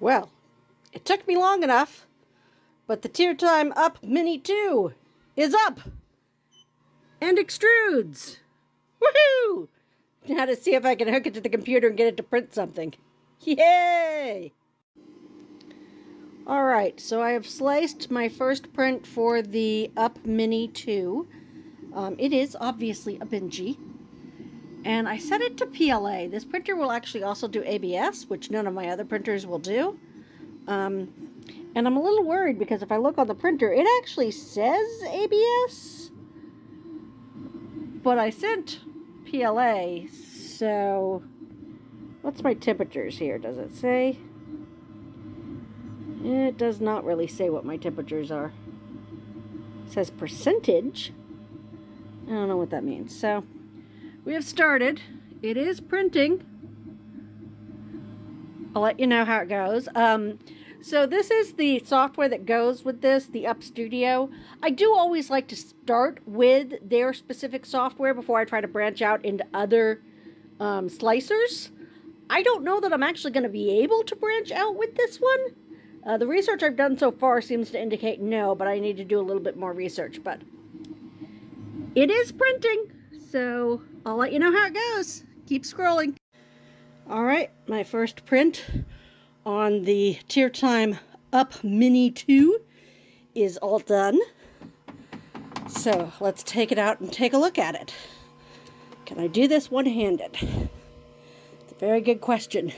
Well, it took me long enough, but the Tiertime Up Mini 2 is up and extrudes. Woohoo! Now to see if I can hook it to the computer and get it to print something. Yay! Alright, so I have sliced my first print for the Up Mini 2. It is obviously a Bingy. And I set it to PLA. This printer will actually also do ABS, which none of my other printers will do. And I'm a little worried because if I look on the printer, it actually says ABS. But I sent PLA, so what's my temperatures here? Does it say? It does not really say what my temperatures are. It says percentage. I don't know what that means. So we have started. It is printing. I'll let you know how it goes. So this is the software that goes with this, the Up Studio. I do always like to start with their specific software before I try to branch out into other slicers. I don't know that I'm actually going to be able to branch out with this one. The research I've done so far seems to indicate no, but I need to do a little bit more research. But it is printing, so I'll let you know how it goes. Keep scrolling. Alright, my first print on the Tiertime Up Mini 2 is all done. So let's take it out and take a look at it. Can I do this one-handed? It's a very good question,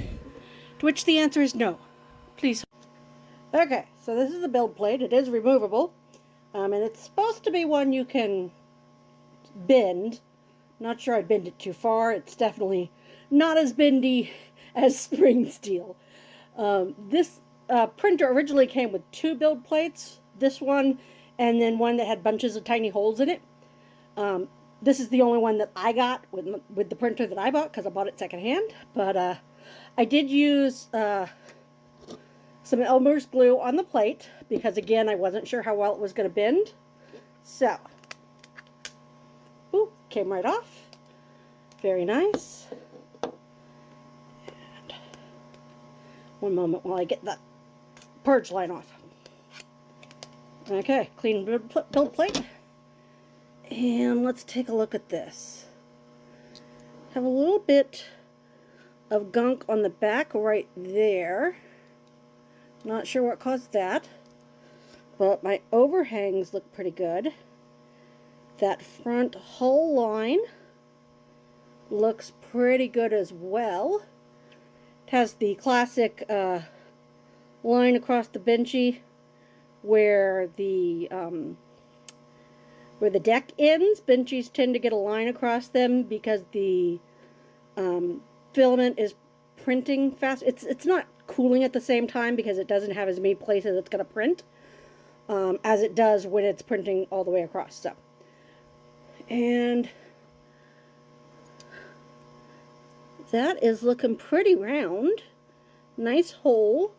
to which the answer is no. Please. Okay, so this is the build plate. It is removable, and it's supposed to be one you can bend. Not sure I'd bend it too far. It's definitely not as bendy as spring steel. This printer originally came with two build plates. This one, and then one that had bunches of tiny holes in it. This is the only one that I got with the printer that I bought, because I bought it secondhand. But I did use some Elmer's glue on the plate, because again, I wasn't sure how well it was going to bend. So, ooh, came right off. Very nice. And one moment while I get that purge line off. Okay, clean build plate. And let's take a look at this. Have a little bit of gunk on the back right there. Not sure what caused that, but my overhangs look pretty good. That front hull line looks pretty good as well. It has the classic line across the Bingy where the deck ends. Bingys tend to get a line across them because the filament is printing fast. It's not cooling at the same time because it doesn't have as many places it's going to print as it does when it's printing all the way across. So, and that is looking pretty round. Nice hole.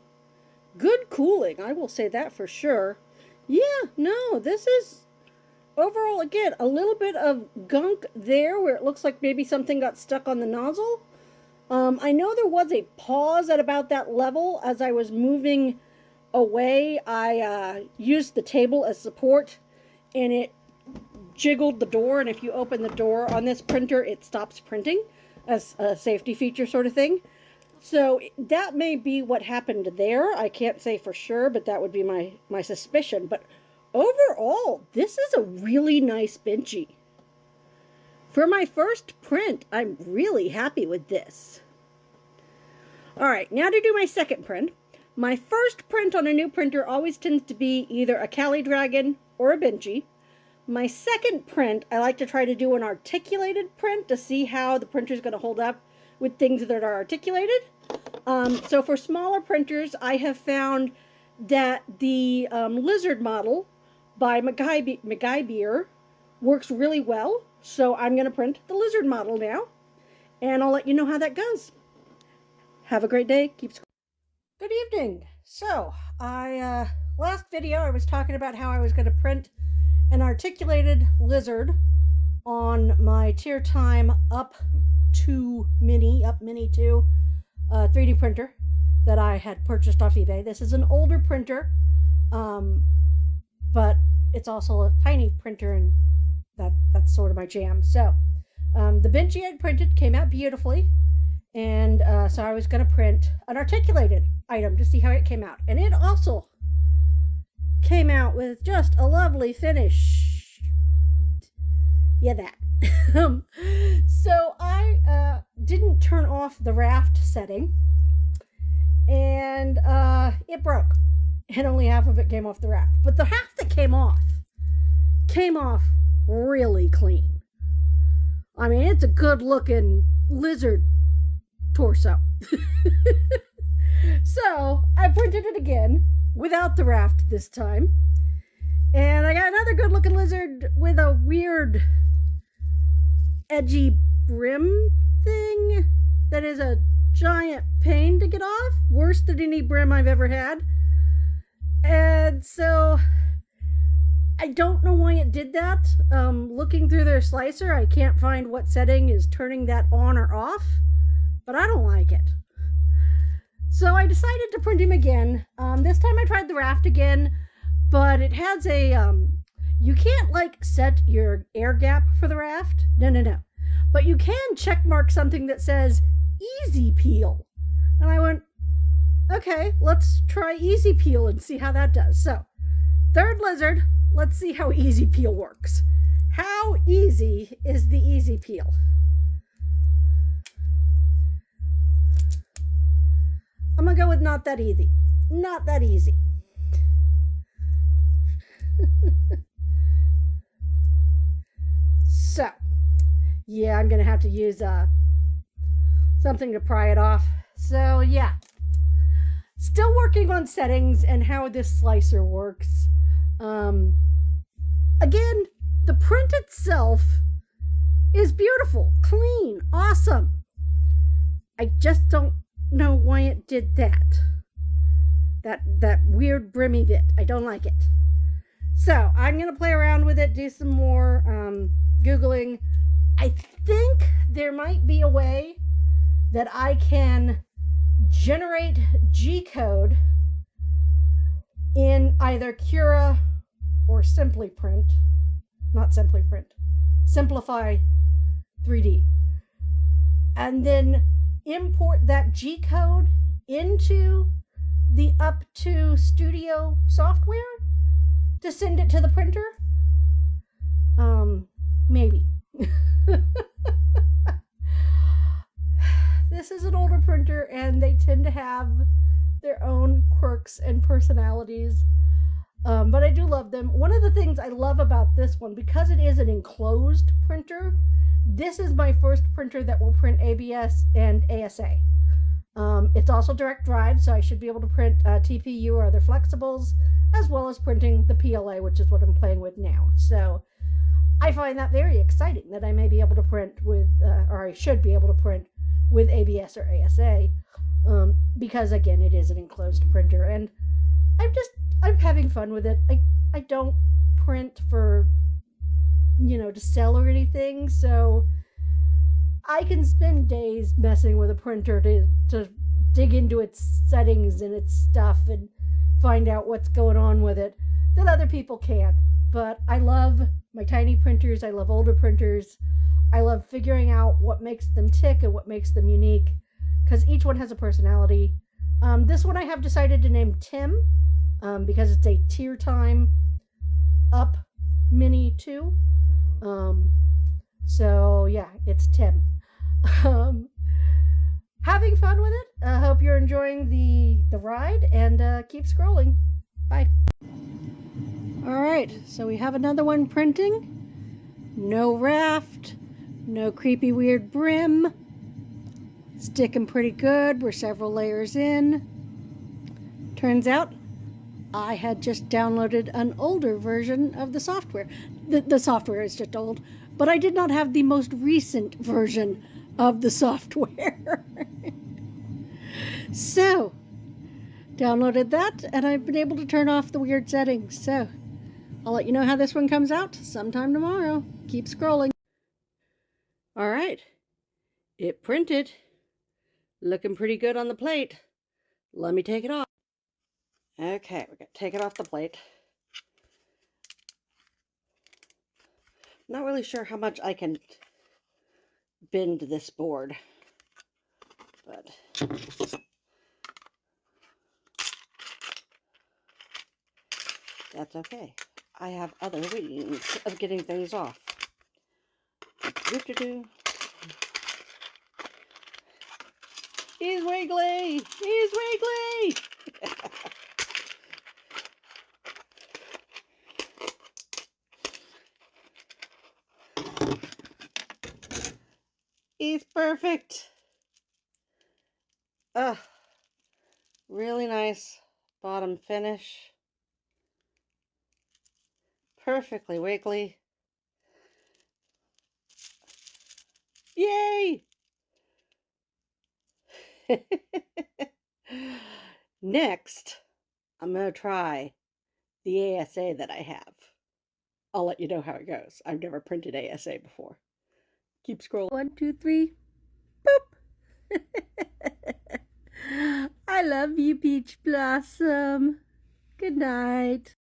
Good cooling, I will say that for sure. Yeah, no, this is overall, again, a little bit of gunk there where it looks like maybe something got stuck on the nozzle. I know there was a pause at about that level. As I was moving away, I used the table as support, and it jiggled the door, and if you open the door on this printer, it stops printing as a safety feature sort of thing. So that may be what happened there. I can't say for sure, but that would be my suspicion. But overall, this is a really nice Bingy. For my first print, I'm really happy with this. Alright, now to do my second print. My first print on a new printer always tends to be either a Cali Dragon or a Bingy. My second print, I like to try to do an articulated print to see how the printer is going to hold up with things that are articulated. So for smaller printers, I have found that the lizard model by MacGyver works really well. So I'm going to print the lizard model now, and I'll let you know how that goes. Have a great day. Keep scrolling. Good evening. So last video I was talking about how I was going to print an articulated lizard on my Tiertime Up Mini 2 3D printer. that I had purchased off eBay. This is an older printer, but it's also a tiny printer, and that's sort of my jam. So the Benchy I printed came out beautifully, and so I was going to print an articulated item to see how it came out, and it also came out with just a lovely finish. Yeah, that. So I didn't turn off the raft setting, and it broke, and only half of it came off the raft. But the half that came off really clean. I mean, it's a good looking lizard torso. So I printed it again without the raft this time, and I got another good looking lizard with a weird edgy brim thing that is a giant pain to get off, worse than any brim I've ever had. And so I don't know why it did that. Looking through their slicer, I can't find what setting is turning that on or off, but I don't like it. So I decided to print him again. This time I tried the raft again, but it has a you can't like set your air gap for the raft. No. But you can check mark something that says easy peel. And I went, okay, let's try easy peel and see how that does. So, third lizard, let's see how easy peel works. How easy is the easy peel? I'm gonna go with not that easy. Not that easy. So, yeah, I'm gonna have to use something to pry it off. So yeah, still working on settings and how this slicer works. Again, the print itself is beautiful, clean, awesome. I just don't know why it did that. That weird brimmy bit. I don't like it. So I'm gonna play around with it, do some more Googling. I think there might be a way that I can generate G-code in either Cura or Simply Print. Not Simply Print. Simplify 3D. And then import that G-code into the Up2 Studio software to send it to the printer. Maybe. This is an older printer, and they tend to have their own quirks and personalities, but I do love them. One of the things I love about this one, because it is an enclosed printer, this is my first printer that will print ABS and ASA. It's also direct drive, so I should be able to print TPU or other flexibles, as well as printing the PLA, which is what I'm playing with now. So I find that very exciting that I may be able to print with, or I should be able to print with ABS or ASA, because again, it is an enclosed printer, and I'm having fun with it. I don't print for, to sell or anything, so I can spend days messing with a printer to dig into its settings and its stuff and find out what's going on with it that other people can't. But I love my tiny printers. I love older printers. I love figuring out what makes them tick and what makes them unique, because each one has a personality. This one I have decided to name Tim, because it's a Tiertime Up Mini 2. So yeah, it's Tim. Having fun with it. I hope you're enjoying the ride, and keep scrolling. Bye. All right, so we have another one printing. No raft, no creepy weird brim. Sticking pretty good. We're several layers in. Turns out I had just downloaded an older version of the software. The software is just old, but I did not have the most recent version of the software. So, downloaded that, and I've been able to turn off the weird settings. So, I'll let you know how this one comes out sometime tomorrow. Keep scrolling. All right, it printed. Looking pretty good on the plate. Let me take it off. Okay, we're going to take it off the plate. Not really sure how much I can bend this board, but that's okay. I have other means of getting things off. He's wiggly! He's wiggly! He's perfect! Ugh. Really nice bottom finish. Perfectly wiggly. Yay! Next, I'm going to try the ASA that I have. I'll let you know how it goes. I've never printed ASA before. Keep scrolling. 1, 2, 3. Boop! I love you, Peach Blossom. Good night.